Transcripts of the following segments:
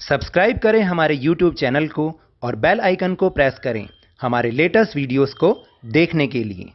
Subscribe करें हमारे YouTube channel को और बेल आइकन को प्रेस करें हमारे लेटेस्ट वीडियोस को देखने के लिए।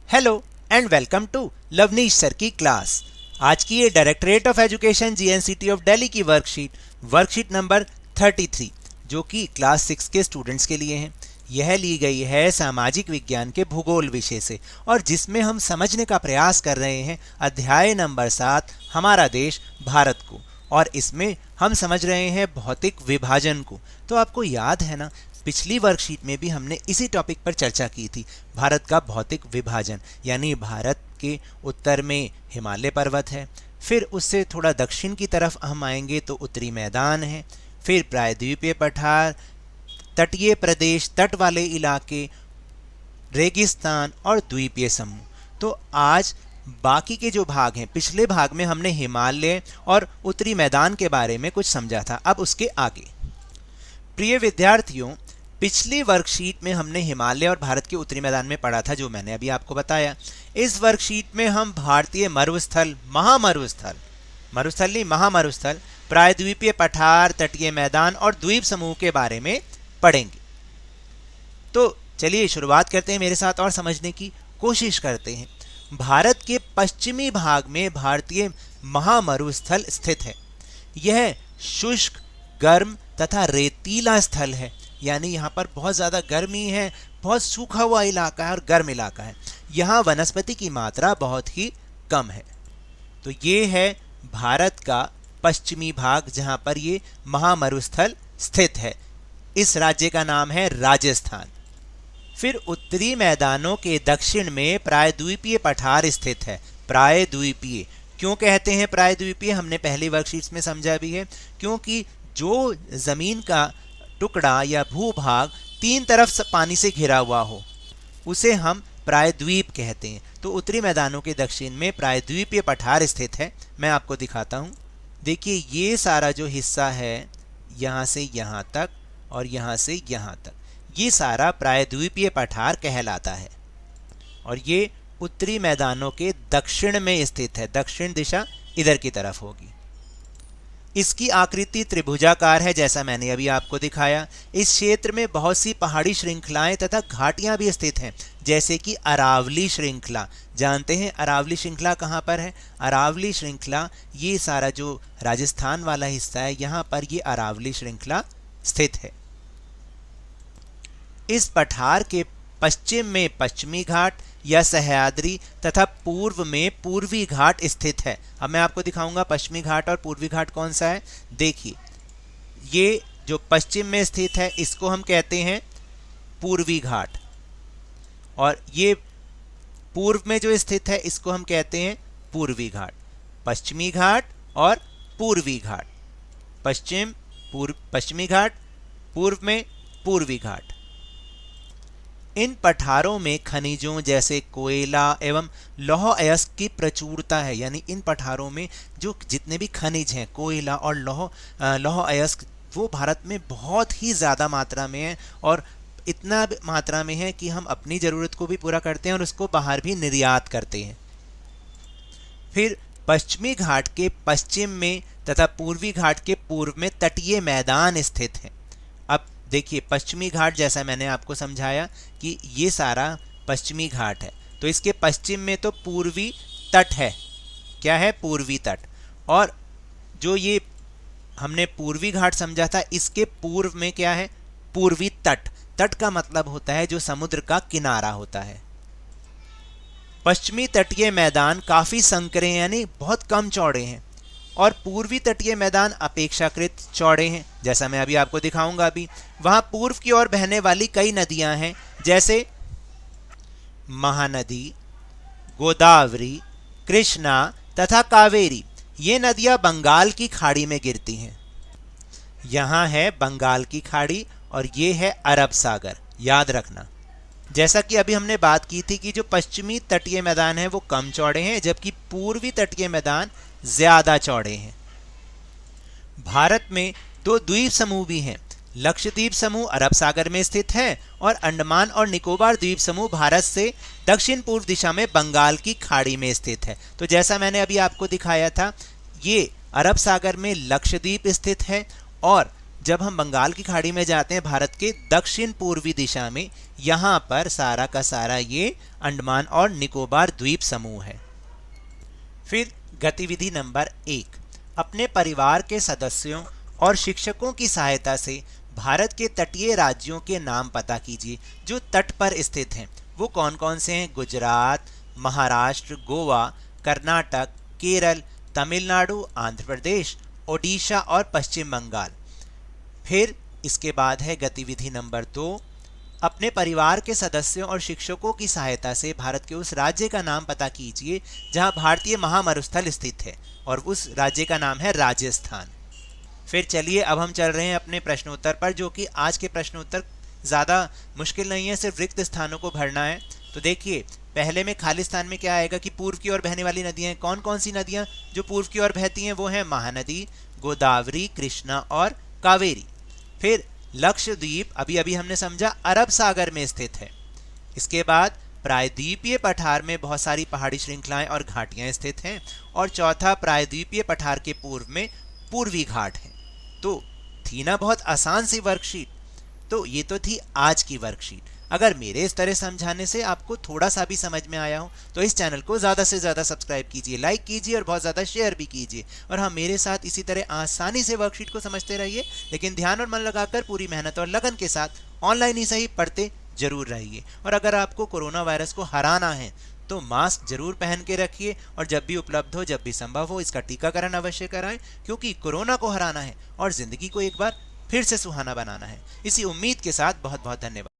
Hello and welcome to Lavneesh sir की क्लास। आज की ये directorate of education GNCT of Delhi की वर्कशीट नंबर 33 जो कि क्लास 6 के स्टूडेंट्स के लिए है। यह ली गई है सामाजिक विज्ञान के भूगोल विषय से और जिसमें हम समझने का प्रयास कर रहे हैं अध्याय नंबर 7 हमारा देश भारत को, और इसमें हम समझ रहे हैं भौतिक विभाजन को। तो आपको याद है ना, पिछली वर्कशीट में भी हमने इसी टॉपिक पर चर्चा की थी, भारत का भौतिक विभाजन। यानी भारत के उत्तर में हिमालय पर्वत है, फिर उससे थोड़ा दक्षिण की तरफ हम आएंगे तो उत्तरी मैदान है, फिर प्रायद्वीपीय पठार, तटीय प्रदेश, तट वाले इलाके, रेगिस्तान और द्वीपीय समूह। तो आज बाकी के जो भाग हैं, पिछले भाग में हमने हिमालय और उत्तरी मैदान के बारे में कुछ समझा था। अब उसके आगे प्रिय विद्यार्थियों, पिछली वर्कशीट में हमने हिमालय और भारत के उत्तरी मैदान में पढ़ा था, जो मैंने अभी आपको बताया। इस वर्कशीट में हम भारतीय मरुस्थल, महामरुस्थल, प्रायद्वीपीय पठार, तटीय मैदान और द्वीप समूह के बारे में पढ़ेंगे। तो चलिए शुरुआत करते हैं मेरे साथ और समझने की कोशिश करते हैं। भारत के पश्चिमी भाग में भारतीय महामरुस्थल स्थित है। यह शुष्क, गर्म तथा रेतीला स्थल है, यानी यहाँ पर बहुत ज़्यादा गर्मी है, बहुत सूखा हुआ इलाका है और गर्म इलाका है। यहाँ वनस्पति की मात्रा बहुत ही कम है। तो ये है भारत का पश्चिमी भाग जहाँ पर ये महामरुस्थल स्थित है। इस राज्य का नाम है राजस्थान। फिर उत्तरी मैदानों के दक्षिण में प्रायद्वीपीय पठार स्थित है। प्रायद्वीपीय क्यों कहते हैं प्रायद्वीपीय, हमने पहली वर्कशीट्स में समझा भी है, क्योंकि जो जमीन का टुकड़ा या भूभाग तीन तरफ पानी से घिरा हुआ हो उसे हम प्रायद्वीप कहते हैं। तो उत्तरी मैदानों के दक्षिण में प्रायद्वीपीय पठार स्थित है। मैं आपको दिखाता हूँ। देखिए ये सारा जो हिस्सा है, यहाँ से यहाँ तक और यहाँ से यहाँ तक, ये सारा प्रायद्वीपीय पठार कहलाता है और ये उत्तरी मैदानों के दक्षिण में स्थित है। दक्षिण दिशा इधर की तरफ होगी। इसकी आकृति त्रिभुजाकार है, जैसा मैंने अभी आपको दिखाया। इस क्षेत्र में बहुत सी पहाड़ी श्रृंखलाएं तथा घाटियां भी स्थित हैं, जैसे कि अरावली श्रृंखला। जानते हैं अरावली श्रृंखला कहाँ पर है? अरावली श्रृंखला, ये सारा जो राजस्थान वाला हिस्सा है, यहाँ पर ये अरावली श्रृंखला स्थित है। इस पठार के पश्चिम में पश्चिमी घाट या सह्याद्री तथा पूर्व में पूर्वी घाट स्थित है। अब मैं आपको दिखाऊंगा पश्चिमी घाट और पूर्वी घाट कौन सा है। देखिए ये जो पश्चिम में स्थित है इसको हम कहते हैं पूर्वी घाट, और ये पूर्व में जो स्थित है इसको हम कहते हैं पूर्वी घाट। पश्चिमी घाट और पूर्वी घाट, पश्चिमी घाट, पूर्व में पूर्वी घाट। इन पठारों में खनिजों जैसे कोयला एवं लौह अयस्क की प्रचुरता है। यानी इन पठारों में जो जितने भी खनिज हैं, कोयला और लौह अयस्क, वो भारत में बहुत ही ज़्यादा मात्रा में है, और इतना मात्रा में है कि हम अपनी ज़रूरत को भी पूरा करते हैं और उसको बाहर भी निर्यात करते हैं। फिर पश्चिमी घाट के पश्चिम में तथा पूर्वी घाट के पूर्व में तटीय मैदान स्थित है। अब देखिए पश्चिमी घाट, जैसा मैंने आपको समझाया कि ये सारा पश्चिमी घाट है, तो इसके पश्चिम में तो पूर्वी तट है। क्या है? पूर्वी तट। और जो ये हमने पूर्वी घाट समझा था, इसके पूर्व में क्या है? पूर्वी तट। तट का मतलब होता है जो समुद्र का किनारा होता है। पश्चिमी तटीय मैदान काफ़ी संकरे यानी बहुत कम चौड़े हैं, और पूर्वी तटीय मैदान अपेक्षाकृत चौड़े हैं, जैसा मैं अभी आपको दिखाऊंगा। अभी वहां पूर्व की ओर बहने वाली कई नदियां हैं, जैसे महानदी, गोदावरी, कृष्णा तथा कावेरी। ये नदियां बंगाल की खाड़ी में गिरती हैं। यहाँ है बंगाल की खाड़ी और ये है अरब सागर, याद रखना। जैसा कि अभी हमने बात की थी कि जो पश्चिमी तटीय मैदान है वो कम चौड़े हैं, जबकि पूर्वी तटीय मैदान ज्यादा चौड़े हैं। भारत में दो द्वीप समूह भी हैं लक्षद्वीप समूह अरब सागर में स्थित है और अंडमान और निकोबार द्वीप समूह भारत से दक्षिण पूर्व दिशा में बंगाल की खाड़ी में स्थित है। तो जैसा मैंने अभी आपको दिखाया था, ये अरब सागर में लक्षद्वीप स्थित है और जब हम बंगाल की खाड़ी में जाते हैं भारत के दक्षिण पूर्वी दिशा में, यहाँ पर सारा का सारा ये अंडमान और निकोबार द्वीप समूह है। फिर गतिविधि नंबर 1, अपने परिवार के सदस्यों और शिक्षकों की सहायता से भारत के तटीय राज्यों के नाम पता कीजिए जो तट पर स्थित हैं। वो कौन कौन से हैं? गुजरात, महाराष्ट्र, गोवा, कर्नाटक, केरल, तमिलनाडु, आंध्र प्रदेश, ओडिशा और पश्चिम बंगाल। फिर इसके बाद है गतिविधि नंबर 2, अपने परिवार के सदस्यों और शिक्षकों की सहायता से भारत के उस राज्य का नाम पता कीजिए जहां भारतीय महामरुस्थल स्थित है और उस राज्य का नाम है राजस्थान। फिर चलिए अब हम चल रहे हैं अपने प्रश्नोत्तर पर, जो कि आज के प्रश्नोत्तर ज़्यादा मुश्किल नहीं है, सिर्फ रिक्त स्थानों को भरना है। तो देखिए, पहले में खाली स्थान में क्या आएगा कि पूर्व की ओर बहने वाली नदियाँ। कौन कौन सी नदियाँ जो पूर्व की ओर बहती हैं? वो हैं महानदी, गोदावरी, कृष्णा और कावेरी। फिर लक्षद्वीप अभी अभी हमने समझा अरब सागर में स्थित है। इसके बाद प्रायद्वीपीय पठार में बहुत सारी पहाड़ी श्रृंखलाएं और घाटियां स्थित हैं। और चौथा, प्रायद्वीपीय पठार के पूर्व में पूर्वी घाट है। तो थी ना बहुत आसान सी वर्कशीट। तो ये तो थी आज की वर्कशीट। अगर मेरे इस तरह समझाने से आपको थोड़ा सा भी समझ में आया हो तो इस चैनल को ज़्यादा से ज़्यादा सब्सक्राइब कीजिए, लाइक कीजिए और बहुत ज़्यादा शेयर भी कीजिए। और हाँ, मेरे साथ इसी तरह आसानी से वर्कशीट को समझते रहिए, लेकिन ध्यान और मन लगाकर पूरी मेहनत और लगन के साथ ऑनलाइन ही सही पढ़ते जरूर रहिए। और अगर आपको कोरोना वायरस को हराना है तो मास्क जरूर पहन के रखिए और जब भी उपलब्ध हो, जब भी संभव हो, इसका टीकाकरण अवश्य कराएं, क्योंकि कोरोना को हराना है और जिंदगी को एक बार फिर से सुहाना बनाना है। इसी उम्मीद के साथ बहुत बहुत धन्यवाद।